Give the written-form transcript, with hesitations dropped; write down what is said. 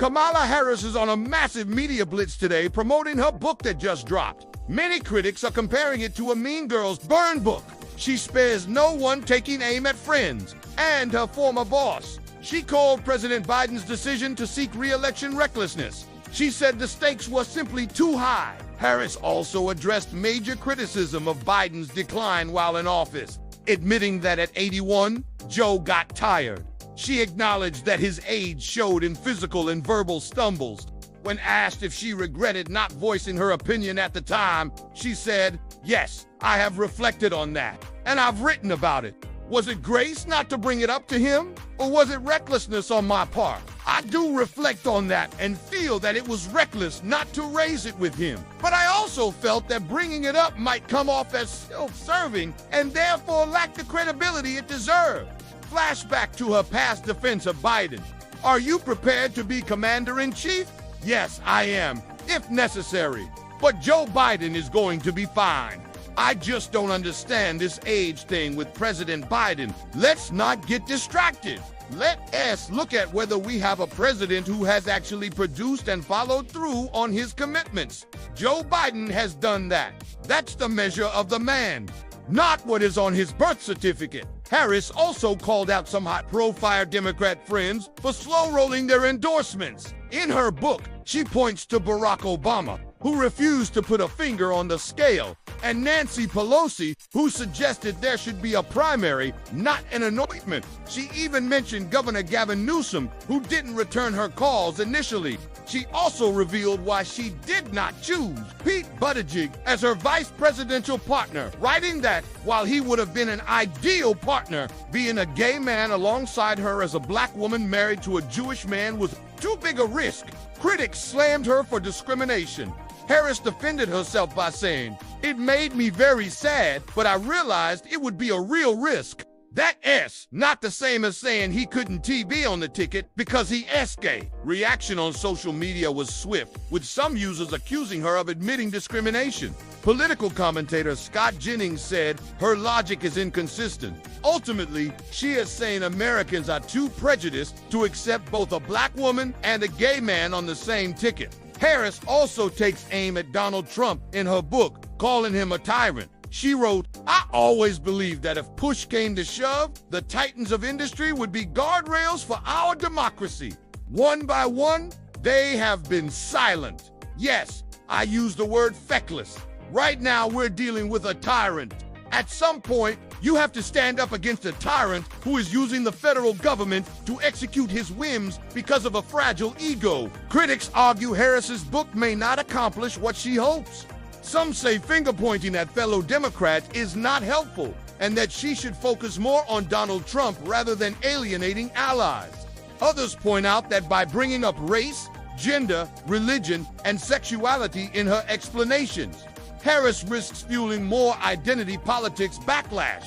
Kamala Harris is on a massive media blitz today promoting her book that just dropped. Many critics are comparing it to a Mean Girls burn book. She spares no one taking aim at friends and her former boss. She called President Biden's decision to seek re-election recklessness. She said the stakes were simply too high. Harris also addressed major criticism of Biden's decline while in office, admitting that at 81, Joe got tired. She acknowledged that his age showed in physical and verbal stumbles. When asked if she regretted not voicing her opinion at the time, she said, "Yes, I have reflected on that, and I've written about it. Was it grace not to bring it up to him, or was it recklessness on my part? I do reflect on that and feel that it was reckless not to raise it with him. But I also felt that bringing it up might come off as self-serving and therefore lack the credibility it deserved." Flashback to her past defense of Biden. "Are you prepared to be commander-in-chief? Yes, I am, if necessary. But Joe Biden is going to be fine. I just don't understand this age thing with President Biden. Let's not get distracted. Let us look at whether we have a president who has actually produced and followed through on his commitments. Joe Biden has done that. That's the measure of the man, not what is on his birth certificate." Harris also called out some high-profile Democrat friends for slow-rolling their endorsements. In her book, she points to Barack Obama, who refused to put a finger on the scale, and Nancy Pelosi, who suggested there should be a primary, not an anointment. She even mentioned Governor Gavin Newsom, who didn't return her calls initially. She also revealed why she did not choose Pete Buttigieg as her vice presidential partner, writing that while he would have been an ideal partner, being a gay man alongside her as a black woman married to a Jewish man was too big a risk. Critics slammed her for discrimination. Harris defended herself by saying, "It made me very sad, but I realized it would be a real risk." That's not the same as saying he couldn't TB on the ticket because he is gay. Reaction on social media was swift, with some users accusing her of admitting discrimination. Political commentator Scott Jennings said her logic is inconsistent. Ultimately, she is saying Americans are too prejudiced to accept both a black woman and a gay man on the same ticket. Harris also takes aim at Donald Trump in her book, calling him a tyrant. She wrote, "I always believed that if push came to shove, the titans of industry would be guardrails for our democracy. One by one, they have been silent. Yes, I use the word feckless. Right now, we're dealing with a tyrant. At some point, you have to stand up against a tyrant who is using the federal government to execute his whims because of a fragile ego." Critics argue Harris's book may not accomplish what she hopes. Some say finger-pointing at fellow Democrats is not helpful, and that she should focus more on Donald Trump rather than alienating allies. Others point out that by bringing up race, gender, religion, and sexuality in her explanations, Harris risks fueling more identity politics backlash.